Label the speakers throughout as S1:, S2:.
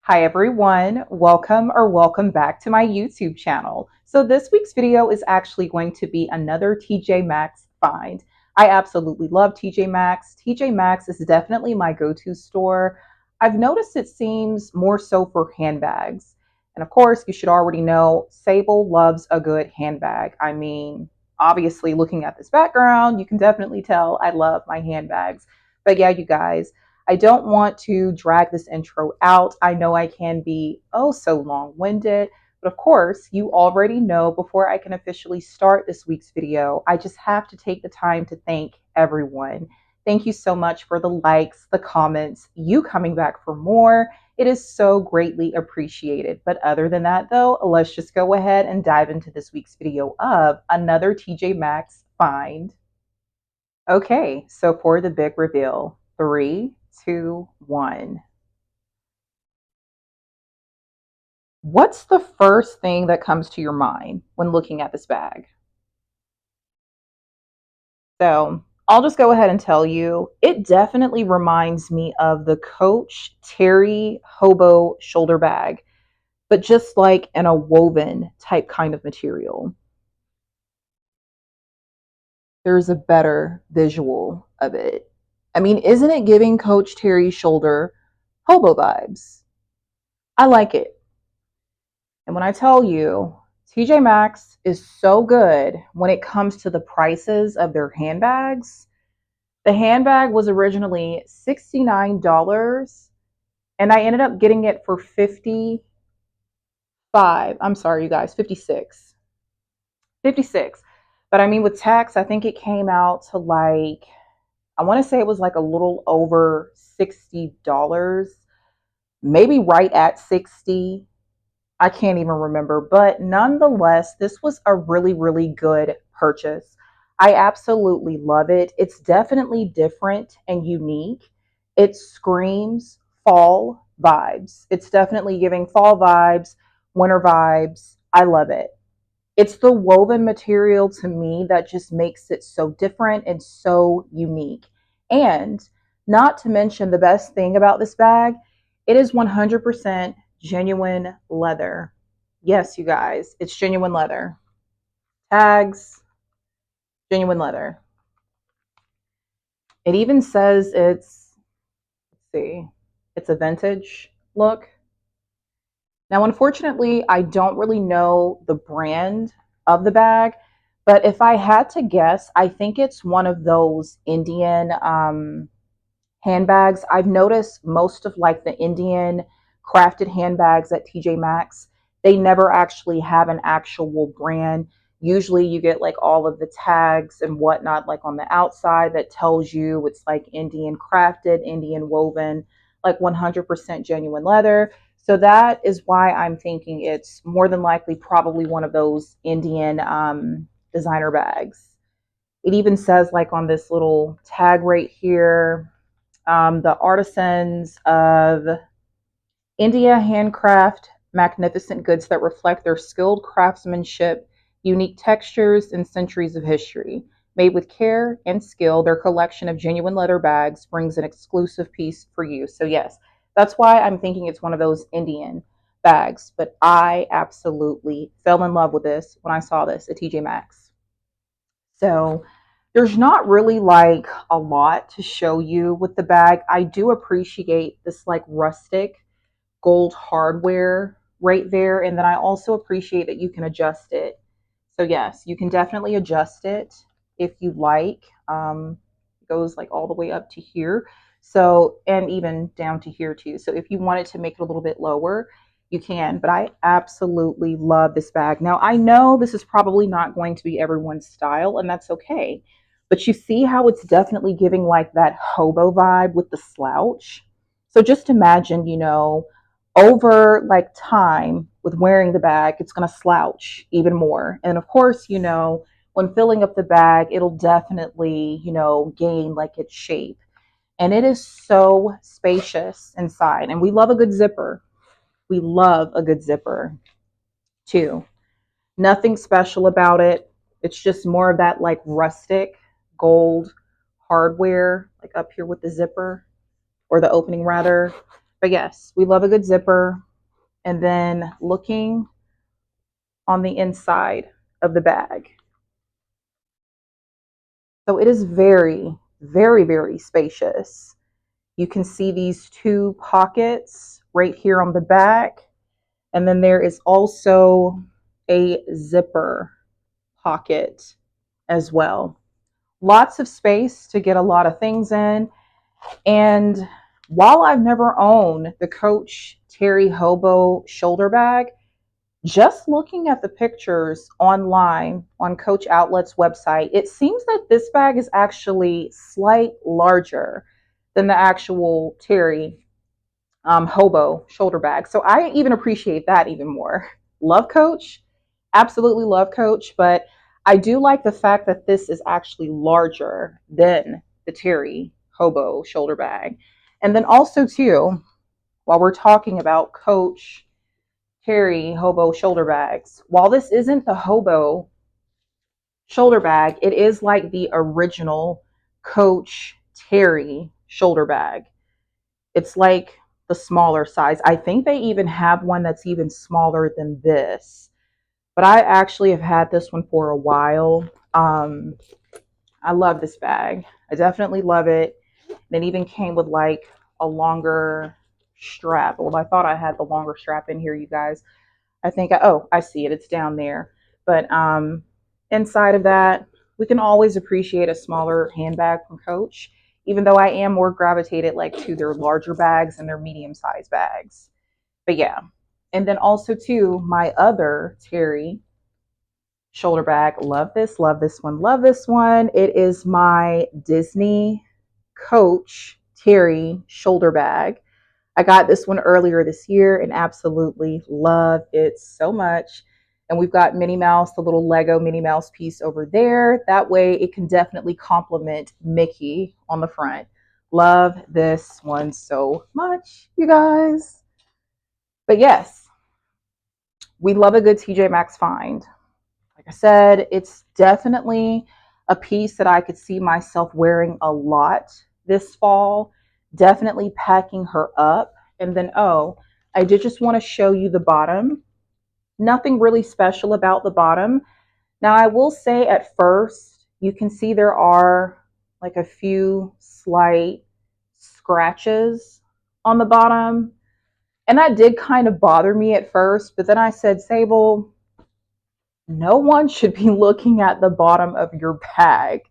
S1: Hi everyone, welcome back to my YouTube channel. So this week's video is actually going to be another TJMaxx find. I absolutely love TJMaxx. TJMaxx is definitely my go-to store. I've noticed it seems more so for handbags. And of course, you should already know Sable loves a good handbag. I mean, obviously looking at this background, you can definitely tell I love my handbags. But yeah, you guys, I don't want to drag this intro out. I know I can be oh so long winded, but of course, you already know before I can officially start this week's video, I just have to take the time to thank everyone. Thank you so much for the likes, the comments, you coming back for more. It is so greatly appreciated. But other than that, though, let's just go ahead and dive into this week's video of another TJMaxx find. Okay, so for the big reveal, 3, 2, 1. What's the first thing that comes to your mind when looking at this bag? So I'll just go ahead and tell you, it definitely reminds me of the Coach Terri Hobo shoulder bag, but just like in a woven type kind of material. There's a better visual of it. I mean, isn't it giving Coach Terri shoulder hobo vibes? I like it. And when I tell you, TJMaxx is so good when it comes to the prices of their handbags. The handbag was originally $69 and I ended up getting it for 55. I'm sorry, you guys, 56. 56. But I mean, with tax, I think it came out to like, I want to say it was like a little over $60, maybe right at 60. I can't even remember, but nonetheless, this was a really, really good purchase. I absolutely love it. It's definitely different and unique. It screams fall vibes. It's definitely giving fall vibes, winter vibes. I love it. It's the woven material to me that just makes it so different and so unique. And not to mention the best thing about this bag, it is 100% genuine leather. Yes, you guys, it's genuine leather. Tags, genuine leather. It even says let's see, it's a vintage look. Now, unfortunately, I don't really know the brand of the bag, but if I had to guess, I think it's one of those Indian handbags. I've noticed most of like the Indian crafted handbags at TJMaxx, they never actually have an actual brand. Usually you get like all of the tags and whatnot, like on the outside that tells you it's like Indian crafted, Indian woven, like 100% genuine leather. So that is why I'm thinking it's more than likely probably one of those Indian designer bags. It even says like on this little tag right here, the artisans of India handcraft magnificent goods that reflect their skilled craftsmanship, unique textures, and centuries of history. Made with care and skill, their collection of genuine leather bags brings an exclusive piece for you. So, yes, that's why I'm thinking it's one of those Indian bags. But I absolutely fell in love with this when I saw this at TJ Maxx. So, there's not really like a lot to show you with the bag. I do appreciate this like rustic gold hardware right there. And then I also appreciate that you can adjust it. So yes, you can definitely adjust it if you like. It goes like all the way up to here. So, and even down to here too. So if you wanted to make it a little bit lower, you can, but I absolutely love this bag. Now I know this is probably not going to be everyone's style and that's okay, but you see how it's definitely giving like that hobo vibe with the slouch. So just imagine, over like time with wearing the bag, it's going to slouch even more. And of course, when filling up the bag, it'll definitely, gain like its shape. And it is so spacious inside. And we love a good zipper. We love a good zipper too. Nothing special about it. It's just more of that like rustic gold hardware, like up here with the zipper, or the opening rather. But yes, we love a good zipper. And then looking on the inside of the bag. So it is very, very, very spacious. You can see these two pockets right here on the back. And then there is also a zipper pocket as well. Lots of space to get a lot of things in. And while I've never owned the Coach Terri Hobo shoulder bag, just looking at the pictures online on Coach Outlet's website, it seems that this bag is actually slightly larger than the actual Terri Hobo shoulder bag. So I even appreciate that even more. Love Coach, absolutely love Coach, but I do like the fact that this is actually larger than the Terri Hobo shoulder bag. And then also too, while we're talking about Coach Terri Hobo shoulder bags, while this isn't the Hobo shoulder bag, it is like the original Coach Terri shoulder bag. It's like the smaller size. I think they even have one that's even smaller than this. But I actually have had this one for a while. I love this bag. I definitely love it. And it even came with like a longer strap. Well, I thought I had the longer strap in here, you guys. I think, oh, I see it. It's down there. But inside of that, we can always appreciate a smaller handbag from Coach, even though I am more gravitated like to their larger bags and their medium-sized bags. But yeah. And then also too, my other Terri shoulder bag. Love this one, love this one. It is my Disney Coach Terri shoulder bag. I got this one earlier this year and absolutely love it so much. And we've got Minnie Mouse, the little Lego Minnie Mouse piece over there. That way it can definitely complement Mickey on the front. Love this one so much, you guys. But yes, we love a good TJMaxx find. Like I said, it's definitely a piece that I could see myself wearing a lot this fall. Definitely packing her up. And then, oh, I did just want to show you the bottom. Nothing really special about the bottom. Now, I will say at first, you can see there are like a few slight scratches on the bottom. And that did kind of bother me at first. But then I said, Sable, no one should be looking at the bottom of your bag.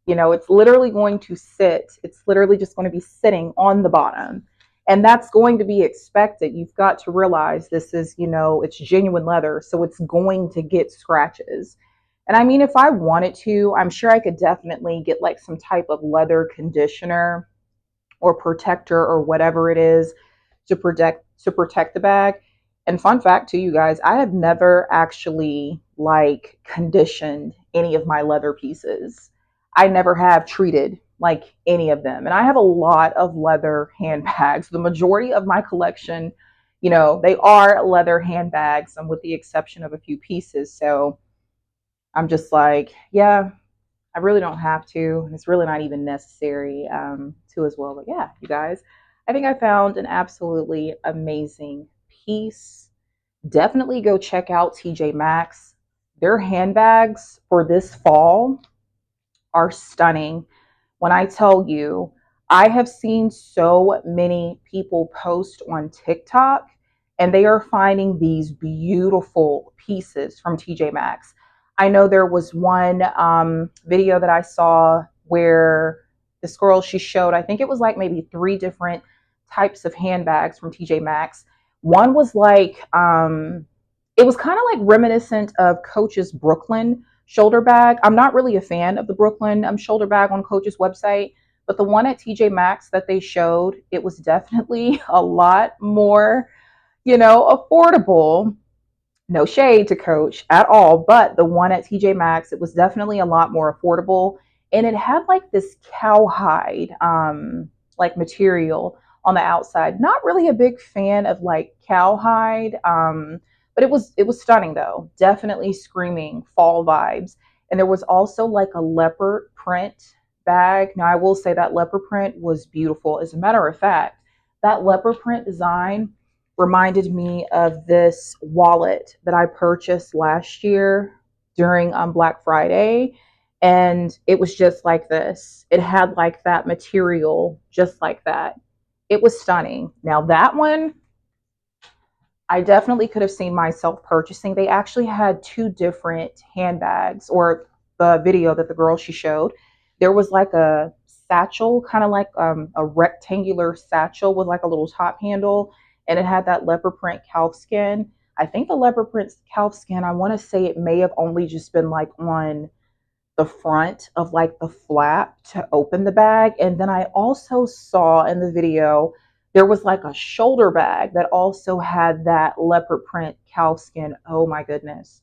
S1: You know, it's literally going to sit. It's literally just going to be sitting on the bottom. And that's going to be expected. You've got to realize this is, you know, it's genuine leather. So it's going to get scratches. And I mean, if I wanted to, I'm sure I could definitely get like some type of leather conditioner or protector or whatever it is to protect the bag. And fun fact to you guys, I have never actually like conditioned any of my leather pieces. I never have treated like any of them. And I have a lot of leather handbags. The majority of my collection, you know, they are leather handbags, and with the exception of a few pieces. So I'm just like, yeah, I really don't have to. And it's really not even necessary to as well. But yeah, you guys, I think I found an absolutely amazing piece. Definitely go check out TJMaxx. Their handbags for this fall are stunning. When I tell you, I have seen so many people post on TikTok and they are finding these beautiful pieces from TJMaxx. I know there was one video that I saw where this girl, she showed, I think it was like maybe 3 different types of handbags from TJMaxx. One was like, it was kind of like reminiscent of Coach's Brooklyn shoulder bag. I'm not really a fan of the Brooklyn shoulder bag on Coach's website, but the one at TJMaxx that they showed, it was definitely a lot more, you know, affordable. No shade to Coach at all, but the one at TJMaxx, it was definitely a lot more affordable, and it had like this cowhide like material on the outside. Not really a big fan of like cowhide, but it was stunning though. Definitely screaming fall vibes. And there was also like a leopard print bag. Now, I will say that leopard print was beautiful. As a matter of fact, that leopard print design reminded me of this wallet that I purchased last year during Black Friday. And it was just like this. It had like that material, just like that. It was stunning. Now, that one, I definitely could have seen myself purchasing. They actually had two different handbags, or the video that the girl she showed. There was like a satchel, kind of like a rectangular satchel with like a little top handle, and it had that leopard print calf skin. I think the leopard print calf skin, I want to say it may have only just been like on the front of like the flap to open the bag. And then I also saw in the video there was like a shoulder bag that also had that leopard print calfskin. Oh my goodness.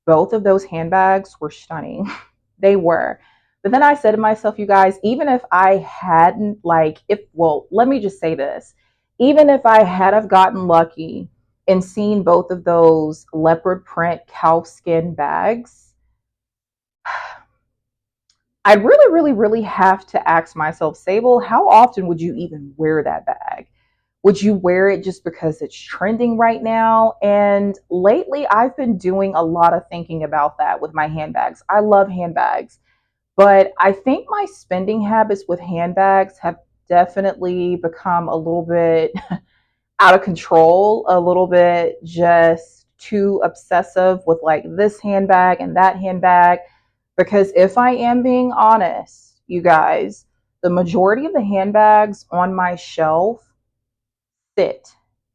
S1: Both of those handbags were stunning. They were. But then I said to myself, you guys, even if I hadn't well, let me just say this. Even if I had have gotten lucky and seen both of those leopard print calfskin bags, I really, really, really have to ask myself, Sable, how often would you even wear that bag? Would you wear it just because it's trending right now? And lately, I've been doing a lot of thinking about that with my handbags. I love handbags, but I think my spending habits with handbags have definitely become a little bit out of control, a little bit just too obsessive with like this handbag and that handbag. Because if I am being honest, you guys, the majority of the handbags on my shelf sit.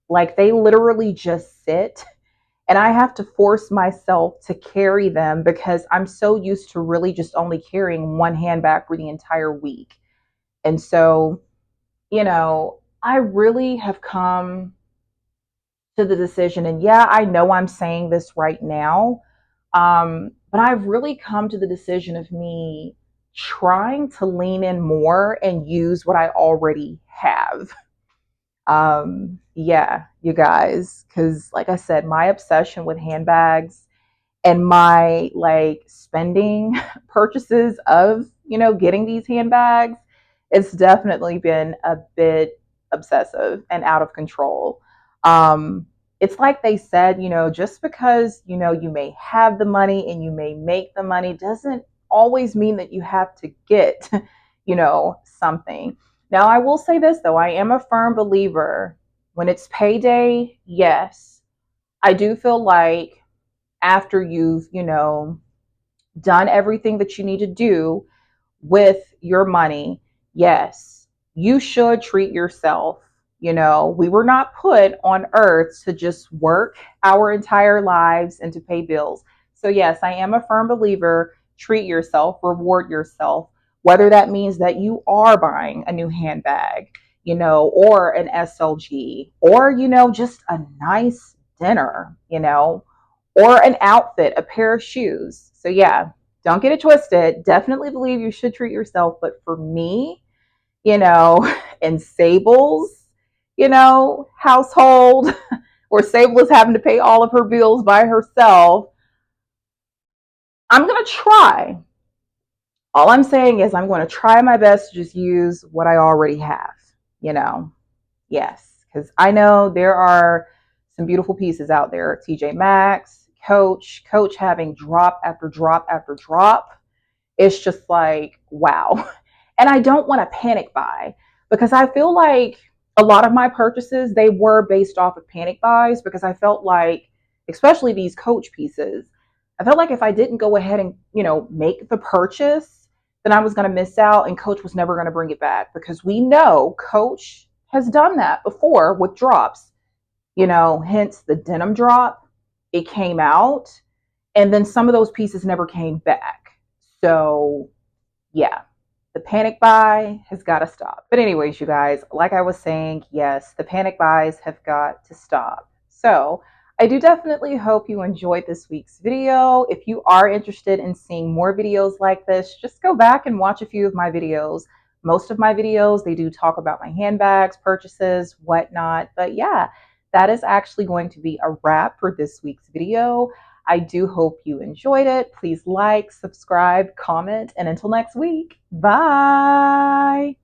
S1: Like they literally just sit. And I have to force myself to carry them because I'm so used to really just only carrying one handbag for the entire week. And so, I really have come to the decision. And yeah, I know I'm saying this right now, but I've really come to the decision of me trying to lean in more and use what I already have. Yeah, you guys, because like I said, my obsession with handbags and my like spending purchases of getting these handbags, it's definitely been a bit obsessive and out of control. um it's like they said, just because you may have the money and you may make the money doesn't always mean that you have to get something. Now, I will say this though, I am a firm believer when it's payday. Yes, I do feel like after you've, done everything that you need to do with your money, yes, you should treat yourself. We were not put on earth to just work our entire lives and to pay bills. So, yes, I am a firm believer. Treat yourself, reward yourself, whether that means that you are buying a new handbag, or an SLG, or, just a nice dinner, or an outfit, a pair of shoes. So, yeah, don't get it twisted. Definitely believe you should treat yourself. But for me, and Sable's, household, where Sable is having to pay all of her bills by herself, I'm going to try. All I'm saying is I'm going to try my best to just use what I already have, you know. Yes, because I know there are some beautiful pieces out there. TJMaxx, Coach having drop after drop after drop. It's just like, wow. And I don't want to panic buy because I feel like a lot of my purchases, they were based off of panic buys because I felt like, especially these Coach pieces, I felt like if I didn't go ahead and, make the purchase, then I was going to miss out and Coach was never going to bring it back because we know Coach has done that before with drops, hence the denim drop. It came out and then some of those pieces never came back. So, yeah, the panic buy has got to stop. But, anyways, you guys, like I was saying, yes, the panic buys have got to stop. So, I do definitely hope you enjoyed this week's video. If you are interested in seeing more videos like this, just go back and watch a few of my videos. Most of my videos, they do talk about my handbags, purchases, whatnot. But yeah, that is actually going to be a wrap for this week's video. I do hope you enjoyed it. Please like, subscribe, comment, and until next week, bye.